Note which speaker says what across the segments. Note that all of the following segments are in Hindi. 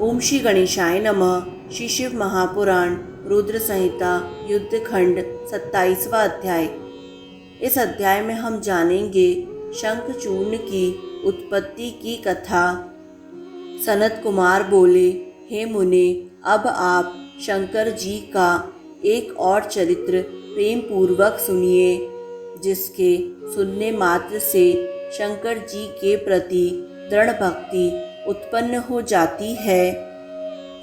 Speaker 1: ओम श्री गणेशाय नमः। श्री शिव महापुराण रुद्र संहिता युद्धखंड 27वां अध्याय। इस अध्याय में हम जानेंगे शंखचूर्ण की उत्पत्ति की कथा। सनत कुमार बोले, हे मुने, अब आप शंकर जी का एक और चरित्र प्रेम पूर्वक सुनिए, जिसके सुनने मात्र से शंकर जी के प्रति दृढ़ भक्ति उत्पन्न हो जाती है।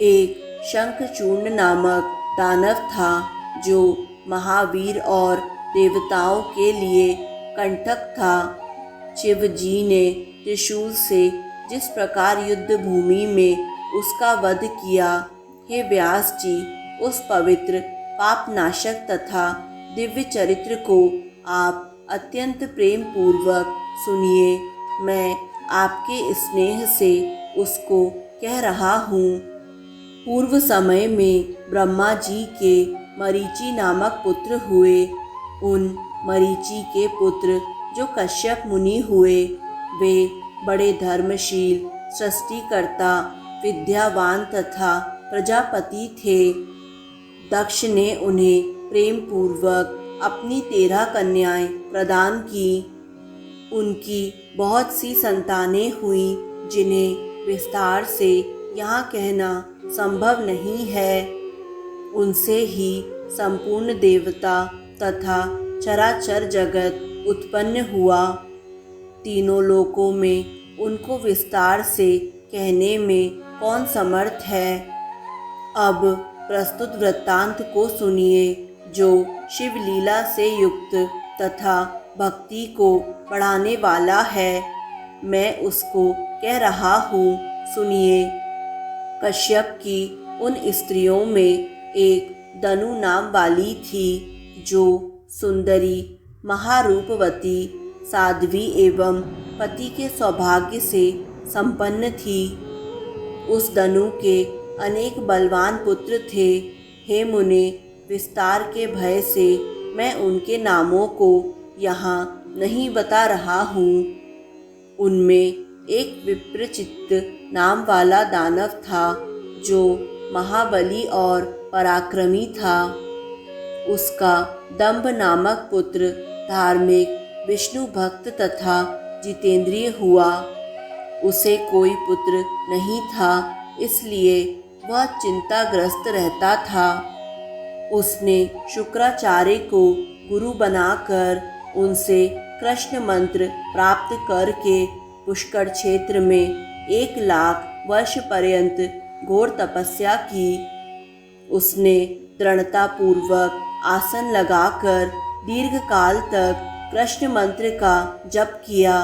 Speaker 1: एक शंखचूर्ण नामक दानव था, जो महावीर और देवताओं के लिए कंटक था। शिव जी ने त्रिशूल से जिस प्रकार युद्ध भूमि में उसका वध किया, हे व्यास जी, उस पवित्र पापनाशक तथा दिव्य चरित्र को आप अत्यंत प्रेम पूर्वक सुनिए। मैं आपके स्नेह से उसको कह रहा हूँ। पूर्व समय में ब्रह्मा जी के मरीचि नामक पुत्र हुए। उन मरीचि के पुत्र जो कश्यप मुनि हुए, वे बड़े धर्मशील, सृष्टिकर्ता, विद्यावान तथा प्रजापति थे। दक्ष ने उन्हें प्रेम पूर्वक अपनी 13 कन्याएं प्रदान की। उनकी बहुत सी संतानें हुई, जिन्हें विस्तार से यहाँ कहना संभव नहीं है। उनसे ही संपूर्ण देवता तथा चराचर जगत उत्पन्न हुआ। तीनों लोकों में उनको विस्तार से कहने में कौन समर्थ है। अब प्रस्तुत वृत्तांत को सुनिए, जो शिवलीला से युक्त तथा भक्ति को बढ़ाने वाला है। मैं उसको कह रहा हूँ, सुनिए। कश्यप की उन स्त्रियों में एक दनु नाम वाली थी, जो सुंदरी, महारूपवती, साध्वी एवं पति के सौभाग्य से संपन्न थी। उस दनु के अनेक बलवान पुत्र थे। हे मुने, विस्तार के भय से मैं उनके नामों को यहाँ नहीं बता रहा हूँ। उनमें एक विप्रचित्त नाम वाला दानव था, जो महाबली और पराक्रमी था। उसका दंभ नामक पुत्र धार्मिक, विष्णु भक्त तथा जितेंद्रिय हुआ। उसे कोई पुत्र नहीं था, इसलिए वह चिंताग्रस्त रहता था। उसने शुक्राचार्य को गुरु बनाकर उनसे कृष्ण मंत्र प्राप्त करके पुष्कर क्षेत्र में 1 लाख वर्ष पर्यंत घोर तपस्या की। उसने दृढ़ता पूर्वक आसन लगाकर दीर्घ काल तक कृष्ण मंत्र का जप किया।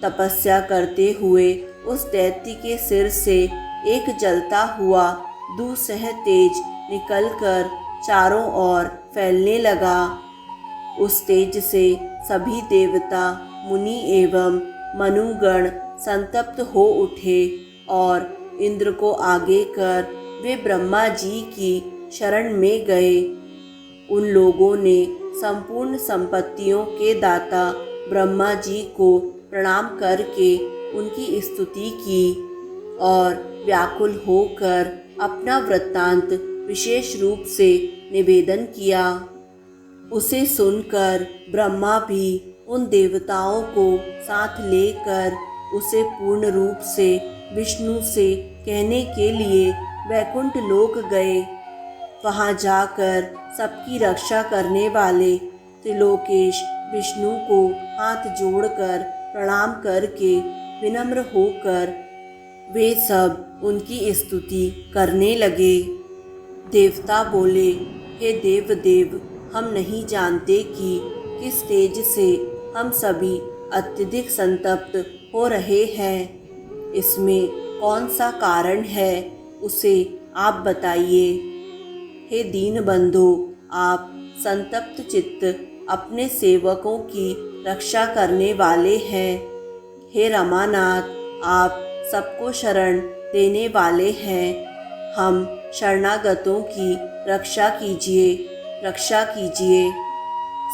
Speaker 1: तपस्या करते हुए उस दैत्य के सिर से एक जलता हुआ दूसह तेज निकलकर चारों ओर फैलने लगा। उस तेज से सभी देवता, मुनि एवं मनुगण संतप्त हो उठे और इंद्र को आगे कर वे ब्रह्मा जी की शरण में गए। उन लोगों ने संपूर्ण संपत्तियों के दाता ब्रह्मा जी को प्रणाम करके उनकी स्तुति की और व्याकुल होकर अपना वृत्तांत विशेष रूप से निवेदन किया। उसे सुनकर ब्रह्मा भी उन देवताओं को साथ लेकर उसे पूर्ण रूप से विष्णु से कहने के लिए वैकुंठ लोक गए। वहां जाकर सबकी रक्षा करने वाले त्रिलोकेश विष्णु को हाथ जोड़कर प्रणाम करके विनम्र होकर वे सब उनकी स्तुति करने लगे। देवता बोले, हे देव, हम नहीं जानते कि किस तेज से हम सभी अत्यधिक संतप्त हो रहे हैं। इसमें कौन सा कारण है, उसे आप बताइए। हे दीन बंधु, आप संतप्त चित्त अपने सेवकों की रक्षा करने वाले हैं। हे रमानाथ, आप सबको शरण देने वाले हैं। हम शरणागतों की रक्षा कीजिए।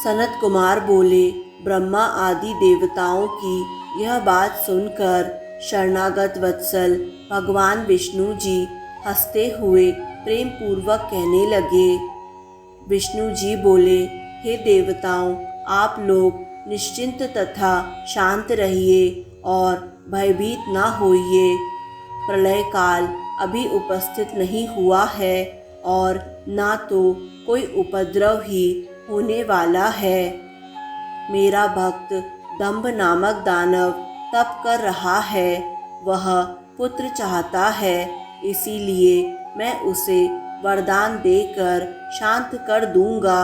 Speaker 1: सनत कुमार बोले, ब्रह्मा आदि देवताओं की यह बात सुनकर शरणागत वत्सल भगवान विष्णु जी हंसते हुए प्रेम पूर्वक कहने लगे। विष्णु जी बोले, हे देवताओं, आप लोग निश्चिंत तथा शांत रहिए और भयभीत ना होइए। प्रलय काल अभी उपस्थित नहीं हुआ है और ना तो कोई उपद्रव ही होने वाला है। मेरा भक्त दंभ नामक दानव तप कर रहा है, वह पुत्र चाहता है, इसीलिए मैं उसे वरदान देकर शांत कर दूंगा।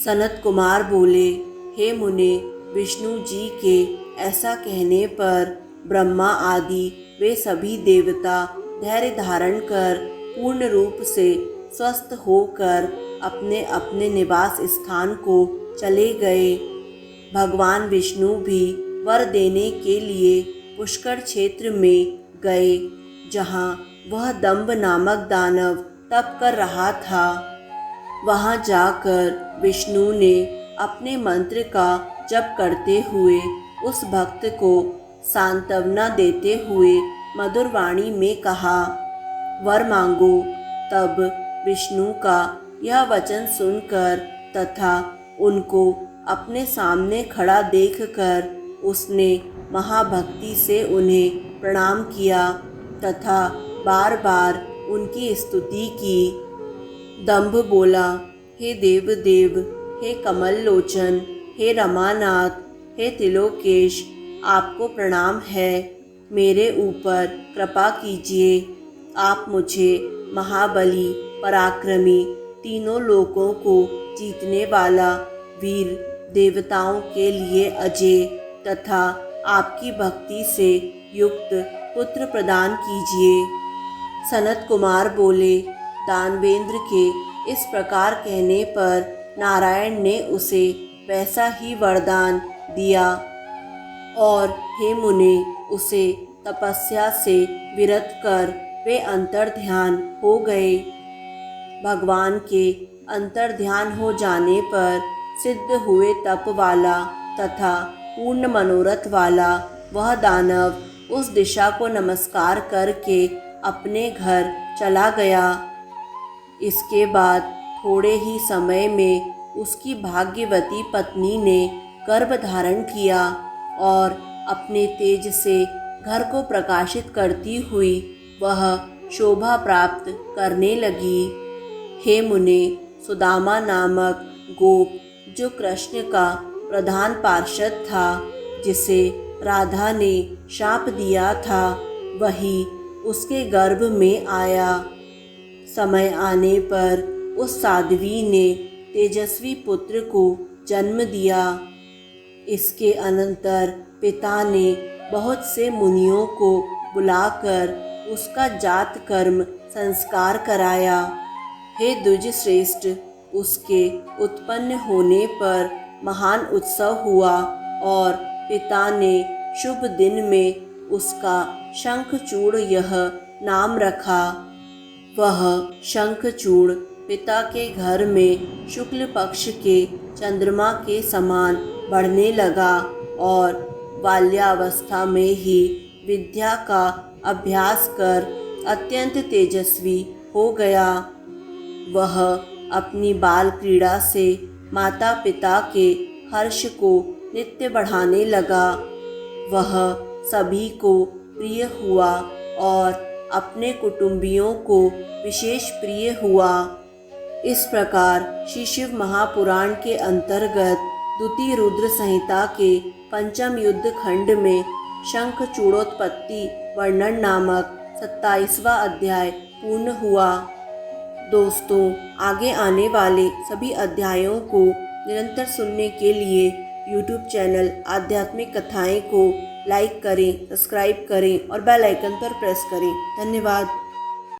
Speaker 1: सनत कुमार बोले, हे मुने, विष्णु जी के ऐसा कहने पर ब्रह्मा आदि वे सभी देवता धैर्य धारण कर पूर्ण रूप से स्वस्थ होकर अपने अपने निवास स्थान को चले गए। भगवान विष्णु भी वर देने के लिए पुष्कर क्षेत्र में गए, जहाँ वह दंभ नामक दानव तप कर रहा था। वहाँ जाकर विष्णु ने अपने मंत्र का जप करते हुए उस भक्त को सांत्वना देते हुए मधुर वाणी में कहा, वर मांगो। तब विष्णु का यह वचन सुनकर तथा उनको अपने सामने खड़ा देखकर उसने महाभक्ति से उन्हें प्रणाम किया तथा बार बार उनकी स्तुति की। दंभ बोला, हे देव देव, हे कमल लोचन, हे रमानाथ, हे तिलोकेश, आपको प्रणाम है। मेरे ऊपर कृपा कीजिए। आप मुझे महाबली, पराक्रमी, तीनों लोकों को जीतने वाला वीर, देवताओं के लिए अजय तथा आपकी भक्ति से युक्त पुत्र प्रदान कीजिए। सनत कुमार बोले, दानवेंद्र के इस प्रकार कहने पर नारायण ने उसे वैसा ही वरदान दिया और हे मुने, उसे तपस्या से विरत कर वे अंतर्ध्यान हो गए। भगवान के अंतर्ध्यान हो जाने पर सिद्ध हुए तप वाला तथा पूर्ण मनोरथ वाला वह दानव उस दिशा को नमस्कार करके अपने घर चला गया। इसके बाद थोड़े ही समय में उसकी भाग्यवती पत्नी ने गर्भ धारण किया और अपने तेज से घर को प्रकाशित करती हुई वह शोभा प्राप्त करने लगी। हे मुने, सुदामा नामक गोप जो कृष्ण का प्रधान पार्षद था, जिसे राधा ने शाप दिया था, वही उसके गर्भ में आया। समय आने पर उस साध्वी ने तेजस्वी पुत्र को जन्म दिया। इसके अनंतर पिता ने बहुत से मुनियों को बुलाकर उसका जात कर्म संस्कार कराया। हे द्विज श्रेष्ठ, उसके उत्पन्न होने पर महान उत्सव हुआ और पिता ने शुभ दिन में उसका शंखचूड़ यह नाम रखा। वह शंखचूड़ पिता के घर में शुक्ल पक्ष के चंद्रमा के समान बढ़ने लगा और बाल्यावस्था में ही विद्या का अभ्यास कर अत्यंत तेजस्वी हो गया। वह अपनी बाल क्रीड़ा से माता पिता के हर्ष को नित्य बढ़ाने लगा। वह सभी को प्रिय हुआ और अपने कुटुंबियों को विशेष प्रिय हुआ। इस प्रकार श्री शिव महापुराण के अंतर्गत द्वितीय रुद्र संहिता के पंचम युद्ध खंड में शंखचूड़ोत्पत्ति वर्णन नामक 27वां अध्याय पूर्ण हुआ। दोस्तों, आगे आने वाले सभी अध्यायों को निरंतर सुनने के लिए YouTube चैनल आध्यात्मिक कथाएं को लाइक करें, सब्सक्राइब करें और बेल आइकन पर प्रेस करें। धन्यवाद।